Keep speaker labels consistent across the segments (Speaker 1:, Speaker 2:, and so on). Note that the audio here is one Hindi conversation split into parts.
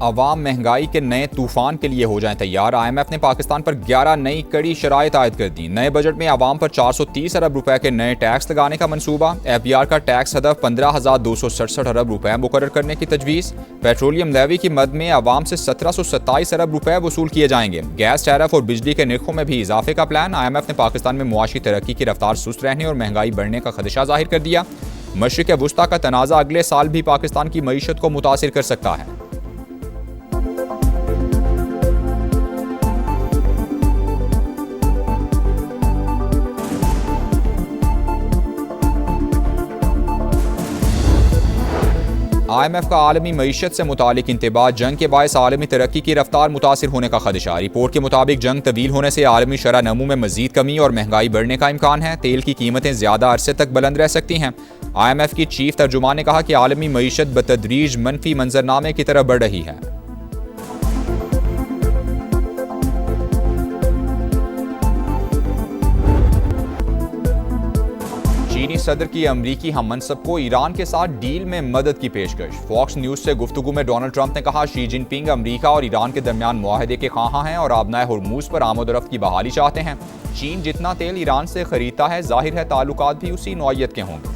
Speaker 1: अवाम महंगाई के नए तूफान के लिए हो जाएं तैयार। IMF ने पाकिस्तान पर 11 नई कड़ी शराइत आयद कर दी। नए बजट में अवाम पर 430 अरब रुपए के नए टैक्स लगाने का मंसूबा। FBR का टैक्स हदफ 15,267 अरब रुपए मुकर्रर करने की तजवीज़। पेट्रोलियम लेवी की मद में अवाम से 1727 अरब रुपए वसूल किए जाएंगे। गैस टैरिफ और बिजली के निर्खों में भी इजाफे का प्लान। IMF ने पाकिस्तान में मुआशी तरक्की की रफ्तार सुस्त रहने और महंगाई बढ़ने का खदशा जाहिर कर दिया। मशरिक़ वुस्ता का तनाज़ा अगले साल भी पाकिस्तान की मईशत को मुतासिर कर सकता है। IMF का आलमी मईशत से मुतालिक इंतबाह। जंग के बायस आलमी तरक्की की रफ्तार मुतासिर होने का खदशा। रिपोर्ट के मुताबिक जंग तवील होने से आलमी शरह नमू में मजीद कमी और महंगाई बढ़ने का इम्कान है। तेल की कीमतें ज्यादा अरसे तक बुलंद रह सकती हैं। IMF की चीफ तर्जुमान ने कहा कि आलमी मईशत बतदरीज मनफी मंजरनामे की तरफ बढ़ रही है। चीनी सदर की अमरीकी हममनसब को ईरान के साथ डील में मदद की पेशकश। फॉक्स न्यूज से गुफ्तगू में डोनाल्ड ट्रंप ने कहा, शी जिनपिंग अमरीका और ईरान के दरमियान मुआहदे के ख्वाहां हैं और आबनाए हुर्मुज पर आमदरफ्त की बहाली चाहते हैं। चीन जितना तेल ईरान से खरीदता है, जाहिर है ताल्लुकात भी उसी नौइयत के होंगे।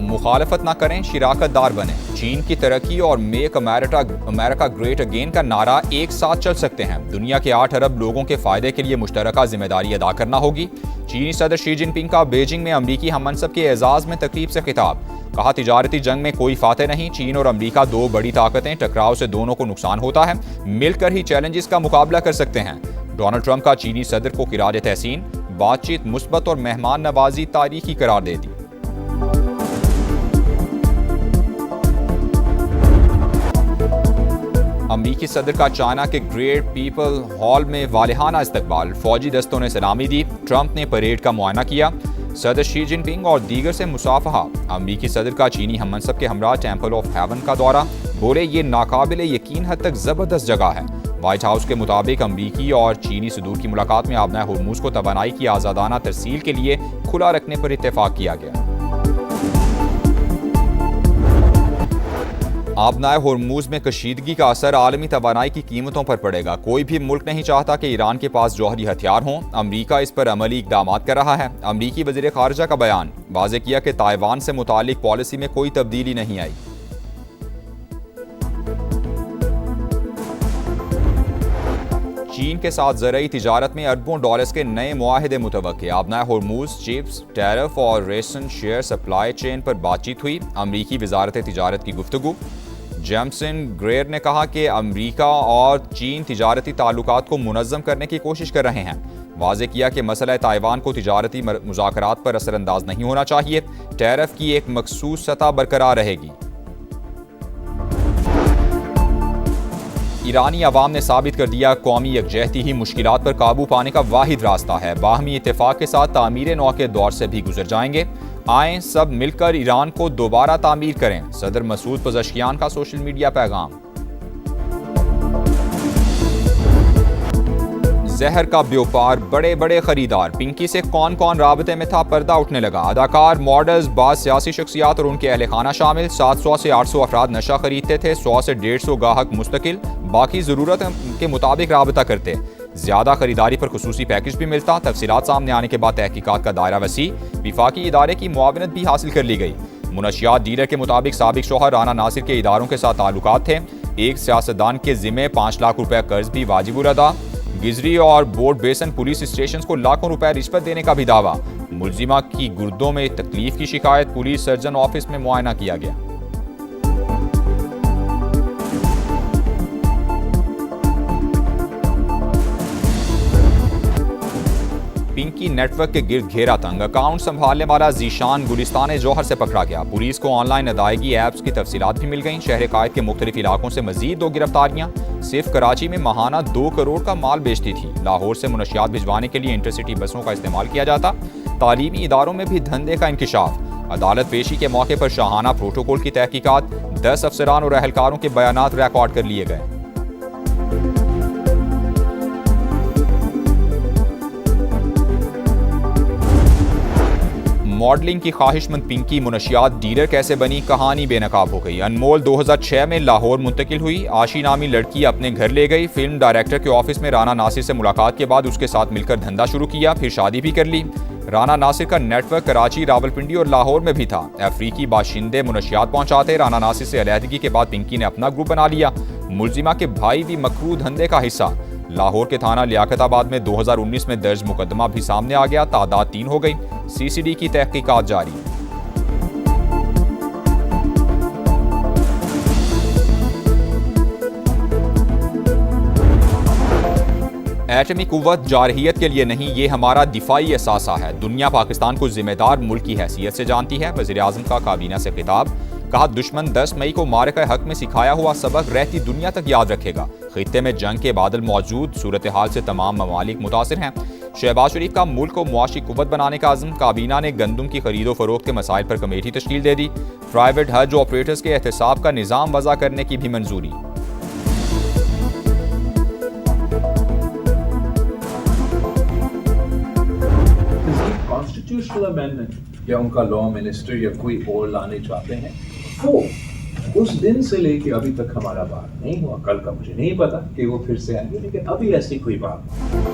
Speaker 1: मुखालफत ना करें, शिराकतदार बने। चीन की तरक्की और मेक अमेरिका ग्रेट अगेन का नारा एक साथ चल सकते हैं। दुनिया के 8 अरब लोगों के फायदे के लिए मुश्तरका जिम्मेदारी अदा करना होगी। चीनी सदर शी जिनपिंग का बीजिंग में अमरीकी हममनसब के एजाज में तकरीब से खिताब। कहा, तिजारती जंग में कोई फाते नहीं। चीन और अमरीका दो बड़ी ताकतें, टकराव से दोनों को नुकसान होता है। मिलकर ही चैलेंजेस का मुकाबला कर सकते हैं। डोनाल्ड ट्रंप का चीनी सदर को खिराज तहसीन। बातचीत मुस्बत और मेहमान नवाजी तारीखी करार दे दी। अमरीकी सदर का चाइना के ग्रेट पीपल हॉल में वालिहाना इस्तकबाल। फौजी दस्तों ने सलामी दी। ट्रंप ने परेड का मुआयना किया। सदर शी जिनपिंग और दीगर से मुसाफहा। अमरीकी सदर का चीनी हममनसब के हमरा टेम्पल ऑफ हेवन का दौरा। बोले, ये नाकाबिले यकीन हद तक जबरदस्त जगह है। व्हाइट हाउस के मुताबिक अमरीकी और चीनी सदूर की मुलाकात में आबनाए हुर्मुज को तवानाई की आज़ादाना तरसील के लिए खुला रखने पर इत्तेफाक किया गया। आबनाए हुर्मुज में कशीदगी का असर आलमी तवानाई की कीमतों पर पड़ेगा। कोई भी मुल्क नहीं चाहता कि ईरान के पास जौहरी हथियार हों। अमरीका इस पर अमली इक़दाम कर रहा है। अमरीकी वज़ीर ख़ारिजा का बयान। वाज़ेह किया कि ताइवान से मुतालिक पॉलिसी में कोई तब्दीली नहीं आई। चीन के साथ ज़रई तिजारत में अरबों डॉलर्स के नए मुआहदे मुतवक्के। आबनाए हुर्मुज, चिप्स, टैरिफ और रेशन शेयर सप्लाई चेन पर बातचीत हुई। अमरीकी वजारत तिजारत की गुफ्तगू। जेम्सन ग्रेयर ने कहा कि अमरीका और चीन तिजारती ताल्लुकात को मुनज़्ज़म करने की कोशिश कर रहे हैं। वाज़ेह किया कि मसला ताइवान को तिजारती मुज़ाकरात पर असरअंदाज नहीं होना चाहिए। टैरिफ की एक मखसूस सतह बरकरार रहेगी। ईरानी अवाम ने साबित कर दिया, कौमी यकजहती ही मुश्किलात पर काबू पाने का वाहिद रास्ता है। बाहमी इत्तेफाक के साथ तामीर नौ के दौर से भी गुजर जाएंगे। आएं सब मिलकर ईरान को दोबारा तामीर करें। सदर मसूद पज़ेश्कियान का सोशल मीडिया पैगाम। जहर का व्यापार, बड़े बड़े खरीदार। पिंकी से कौन कौन राबते में था, पर्दा उठने लगा। अदाकार, मॉडल्स, बाज़ सियासी शख्सियात और उनके अहल खाना शामिल। 700 से 800 अफराद नशा खरीदते थे। 100 से 150 गाहक मुस्तकिल, बाकी ज़रूरत के मुताबिक राबता करते। ज़्यादा खरीदारी पर खुसूसी पैकेज भी मिलता। तफसीलात सामने आने के बाद तहकीकात का दायरा वसी। विफाकी इदारे की मुआवनत भी हासिल कर ली गई। मुनशियात डीलर के मुताबिक साबिक शौहर राना नासिर के इदारों के साथ ताल्लुकात थे। एक सियासतदान के जिम्मे 5 लाख रुपए कर्ज भी वाजिबुल अदा। गिजरी और बोर्ड बेसन पुलिस स्टेशन को लाखों रुपए रिश्वत देने का भी दावा। मुलजिमा की गुर्दों में तकलीफ की शिकायत। पुलिस सर्जन ऑफिस में मुआयना किया गया। पिंकी नेटवर्क के गिर्द घेरा तंग। अकाउंट संभालने वाला जीशान गुलिस्तान जौहर से पकड़ा गया। पुलिस को ऑनलाइन अदायगी ऐप्स की तफसीलात भी मिल गई। शहर कायद के मुख्तलिफ इलाकों से मजीद 2 गिरफ्तारियां। सिर्फ कराची में माहाना 2 करोड़ का माल बेचती थी। लाहौर से मुनशियात भिजवाने के लिए इंटरसिटी बसों का इस्तेमाल किया जाता। तालीमी इदारों में भी धंधे का इंकिशाफ। अदालत पेशी के मौके पर शाहाना प्रोटोकॉल की तहकीकात। 10 अफसरान और अहलकारों के बयानात रिकॉर्ड कर लिए गए। मॉडलिंग की ख्वाहिशमंद पिंकी मुनशियात डीलर कैसे बनी, कहानी बेनकाब हो गई। अनमोल 2006 में लाहौर मुंतकिल हुई। आशी नामी लड़की अपने घर ले गई। फिल्म डायरेक्टर के ऑफिस में राना नासिर से मुलाकात के बाद उसके साथ मिलकर धंधा शुरू किया, फिर शादी भी कर ली। राना नासिर का नेटवर्क कराची, रावलपिंडी और लाहौर में भी था। अफ्रीकी बाशिंदे मुनशियात पहुंचाते। राना नासिर से अलहदगी के बाद पिंकी ने अपना ग्रुप बना लिया। मुलजिमा के भाई भी मकरू धंधे का हिस्सा। लाहौर के थाना लियाकताबाद में 2019 में दर्ज मुकदमा भी सामने आ गया। तादाद 3 हो गई। सीसीडी की तहकीकात जारी। एटमी कुव्वत जारहियत के लिए नहीं, ये हमारा दिफाई असासा है। दुनिया पाकिस्तान को जिम्मेदार मुल्क की हैसियत से जानती है। वज़ीर आज़म का काबीना से खिताब। कहा, दुश्मन 10 मई को मारका हक में सिखाया हुआ सबक रहती दुनिया तक याद रखेगा। खित्ते में जंग के बादल मौजूद, सूरत हाल से तमाम ममालिक मुतासिर हैं। शहबाज शरीफ का मुल्क को मुआशी कुव्वत बनाने का अज़्म। काबीना ने गंदम की खरीदो फरोख्त के मसाइल पर कमेटी तश्कील दे दी। प्राइवेट हज ऑपरेटर्स के एहतसाब का निज़ाम वज़ा करने की भी मंजूरी।
Speaker 2: कॉन्स्टिट्यूशनल अमेंडमेंट या उनका लॉ मिनिस्टर या कोई और लाने चाहते हैं, वो उस दिन से लेके अभी तक हमारा बात नहीं हुआ। कल का मुझे नहीं पता कि वो फिर से आएंगे, लेकिन अभी ऐसी कोई बात नहीं।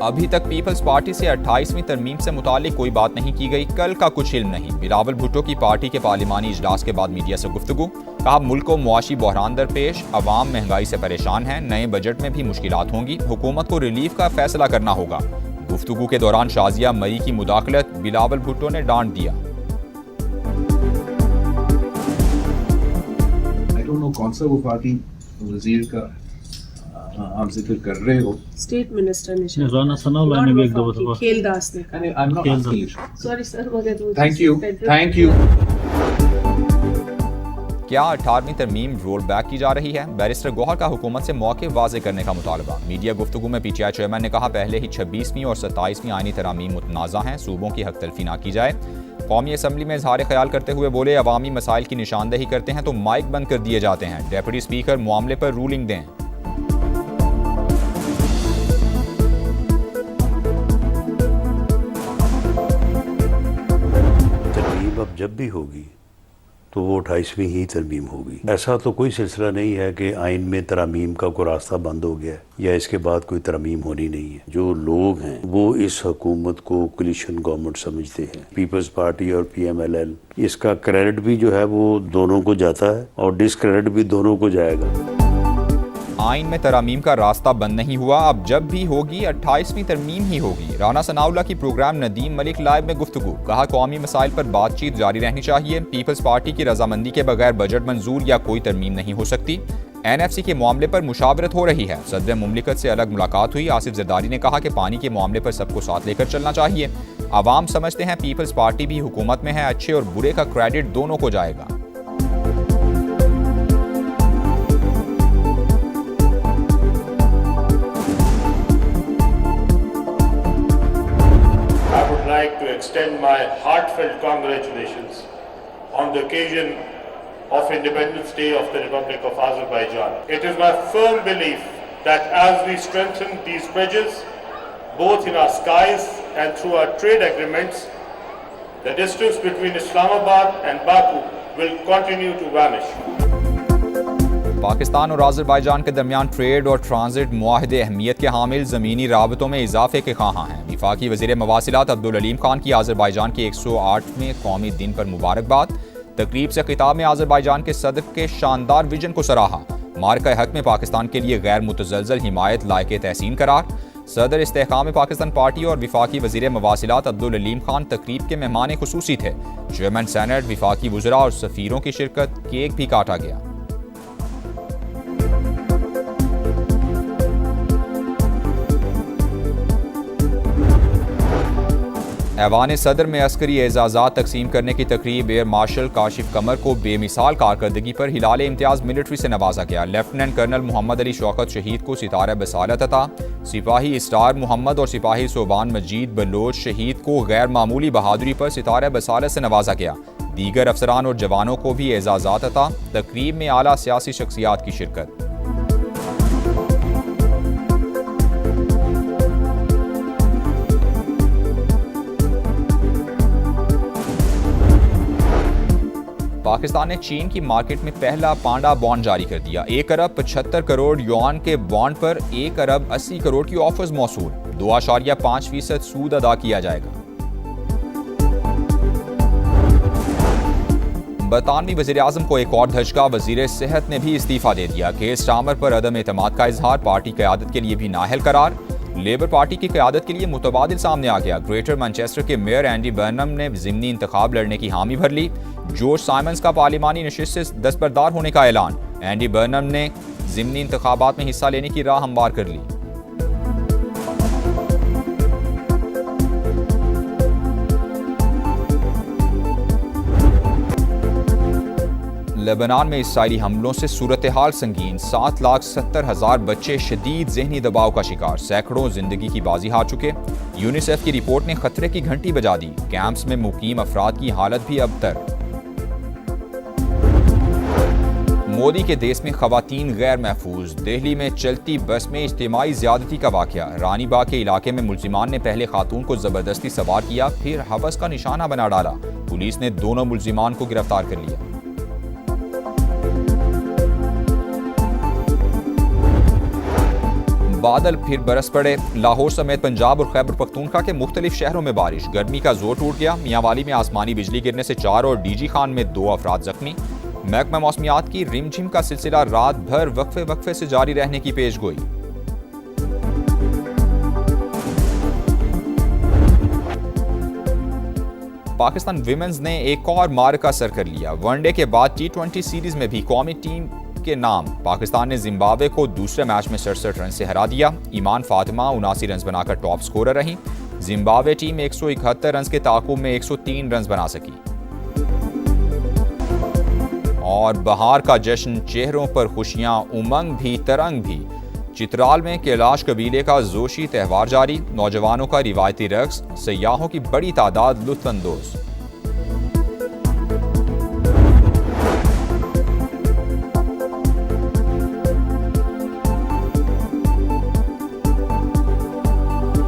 Speaker 1: अभी तक पीपल्स पार्टी से 28वीं तरमीम से मुतालिक कोई बात नहीं की गई। कल का कुछ इल्म नहीं। बिलावल भुट्टो की पार्टी के पार्लिमानी इजलास के बाद मीडिया से गुफ्तगू। कहा, मुल्क को मुआशी बहरान दरपेश, अवाम महंगाई से परेशान है। नए बजट में भी मुश्किलात होंगी। हुकूमत को रिलीफ का फैसला करना होगा। गुफ्तगू के दौरान शाजिया मरी की मुदाखलत, बिलावल भुट्टो ने डांट दिया।
Speaker 2: आई डोंट नो कौन सा वो पार्टी वजीर का आप जिक्र कर रहे हो।
Speaker 3: स्टेट मिनिस्टर ने
Speaker 4: राना सनाउल्लाह ने भी एक दफा
Speaker 3: खेलदास ने कहा।
Speaker 2: I am not asking.
Speaker 3: Sorry sir, वगैरह।
Speaker 2: Thank you.
Speaker 1: क्या 18वीं तरमीम रोल बैक की जा रही है? बैरिस्टर गौहर का हुकूमत से मौके वाज़े करने का मुतालबा। मीडिया गुफ्तगू में पीटीआई चेयरमैन ने कहा, पहले ही 26वीं और 27वीं आईनी तरामीम मुतनाज़ा हैं, सूबों की हक तलफी ना की जाए। कौमी असम्बली में इजहार ख्याल करते हुए बोले, अवामी मसाइल की निशानदेही करते हैं तो माइक बंद कर दिए जाते हैं। डेप्यूटी स्पीकर मामले पर रूलिंग दें।
Speaker 5: तरमीम अब जब भी होगी तो वो 28वीं ही तरमीम होगी। ऐसा तो कोई सिलसिला नहीं है कि आइन में तरामीम का कोई रास्ता बंद हो गया या इसके बाद कोई तरमीम होनी नहीं है। जो लोग हैं वो इस हुकूमत को कोलिशन गवर्नमेंट समझते हैं। पीपल्स पार्टी और PMLN, इसका क्रेडिट भी जो है वो दोनों को जाता है और डिसक्रेडिट भी दोनों को जाएगा।
Speaker 1: आइन में तरामीम का रास्ता बंद नहीं हुआ, अब जब भी होगी 28वीं तरमीम ही होगी। राना सनाउल्लाह की प्रोग्राम नदीम मलिक लाइव में गुफ्तगू। कहा, कौमी मसाइल पर बातचीत जारी रहनी चाहिए। पीपल्स पार्टी की रजामंदी के बगैर बजट मंजूर या कोई तरमीम नहीं हो सकती। NFC के मामले पर मुशावरत हो रही है। सदर मुमलिकत से अलग मुलाकात हुई। आसिफ जरदारी ने कहा कि पानी के मामले पर सबको साथ लेकर चलना चाहिए। आवाम समझते हैं पीपल्स पार्टी भी हुकूमत में है, अच्छे और बुरे का क्रेडिट दोनों को जाएगा।
Speaker 6: Like to extend my heartfelt congratulations on the occasion of Independence Day of the Republic of Azerbaijan. It is my firm belief that as we strengthen these bridges, both in our skies and through our trade agreements, the distance between Islamabad and Baku will continue to vanish.
Speaker 1: Pakistan और आज़रबाईजान के दरमियान ट्रेड और ट्रांजिट मुआहदे अहमियत के हामिल, ज़मीनी राबतों में इजाफे के ख्वाहां हैं। वफाकी वज़ीर मवासिलात अब्दुल अलीम खान की आज़रबाईजान के 108वें कौमी दिन पर मुबारकबाद। तकरीब से खिताब में आज़रबाईजान के सदर के शानदार विजन को सराहा। मार्का हक में पाकिस्तान के लिए गैर मुतज़लज़ल हिमायत लायक तहसीन करार। सदर इस्तेहकाम पाकिस्तान पार्टी और वफाकी वज़ीर मवासिलात अब्दुल अलीम खान तकरीब के मेहमान खुसूसी थे। चेयरमैन सेनेट, वफाकी वज़रा और सफ़ीरों की शिरकत। केक भी काटा गया। ऐवान सदर में अस्करी एजाज़ात तकसीम करने की तकरीब। एयर मार्शल काशिफ कमर को बेमिसाल कारकर्दगी पर हिलाल इम्तियाज़ मिलिट्री से नवाजा गया। लेफ्टिनेंट कर्नल मोहम्मद अली शौकत शहीद को सितारा बसालत अता। सिपाही इस्टार मोहम्मद और सिपाही सोबान मजीद बलोच शहीद को गैर मामूली बहादुरी पर सितारा बसालत से नवाजा गया। दीगर अफसरान और जवानों को भी एजाज़ात अता। तकरीब में आला सियासी शख्सियात की शिरकत। पाकिस्तान ने चीन की मार्केट में पहला पांडा बॉन्ड जारी कर दिया। 1 अरब 75 करोड़ युआन के बॉन्ड पर 1 अरब 80 करोड़ की ऑफर्स मौसूल। 2.5% सूद अदा किया जाएगा। बरतानवी वज़ीर-ए-आज़म को एक और धचका, वज़ीर सेहत ने भी इस्तीफा दे दिया। केर स्टार्मर पर अदम एतमाद का इजहार, पार्टी क़यादत के लिए भी नाअहल करार। लेबर पार्टी की क़यादत के लिए मुतबादिल सामने आ गया। ग्रेटर मैनचेस्टर के मेयर एंडी बर्नम ने ज़िमनी इंतखाब लड़ने की हामी भर ली। जॉर्ज साइमंस का पार्लिमानी नशिस्त से दस्तबरदार होने का ऐलान। एंडी बर्नम ने ज़िमनी इंतखाबात में हिस्सा लेने की राह हमवार कर ली। लेबनान में इसराइली हमलों से सूरत हाल संगीन। 7,70,000 बच्चे शदीद ज़हनी दबाव का शिकार, सैकड़ों जिंदगी की बाजी हार चुके। यूनिसेफ की रिपोर्ट ने खतरे की घंटी बजा दी। कैंप्स में मुकीम अफराद की हालत भी अबतर। मोदी के देश में खवातीन गैर महफूज। दिल्ली में चलती बस में इज्तिमाई ज्यादती का वाकया। रानी बाग के इलाके में मुल्जिमान ने पहले खातून को जबरदस्ती सवार किया, फिर हवस का निशाना बना डाला। पुलिस ने दोनों मुल्जिमान को गिरफ्तार कर लिया। बादल फिर बरस पड़े। लाहौर समेत पंजाब और खैबर पख्तूनख्वा के मुख्तलिफ शहरों में बारिश। गर्मी का जोर टूट गया। मियांवाली में आसमानी बिजली गिरने से 4 और डीजी खान में 2 अफराद जख्मी। महकमा मौसमियात की रिमझिम का सिलसिला रात भर वक्फे से जारी रहने की पेशगोई। पाकिस्तान विमेंस ने एक और मार्का सर कर लिया। वनडे के बाद T20 सीरीज में भी कौमी टीम के नाम। पाकिस्तान ने जिम्बाब्वे को दूसरे मैच में 67 रन से हरा दिया। ईमान फातिमा 79 रन बनाकर टॉप स्कोरर रही। जिम्बाब्वे टीम 171 रन के ताकुब में 103 रन बना सकी। और बहार का जश्न, चेहरों पर खुशियां, उमंग भी तरंग भी। चित्राल में कैलाश कबीले का जोशी त्यौहार जारी। नौजवानों का रिवायती रक्स, सयाहों की बड़ी तादाद लुत्फानंदोज।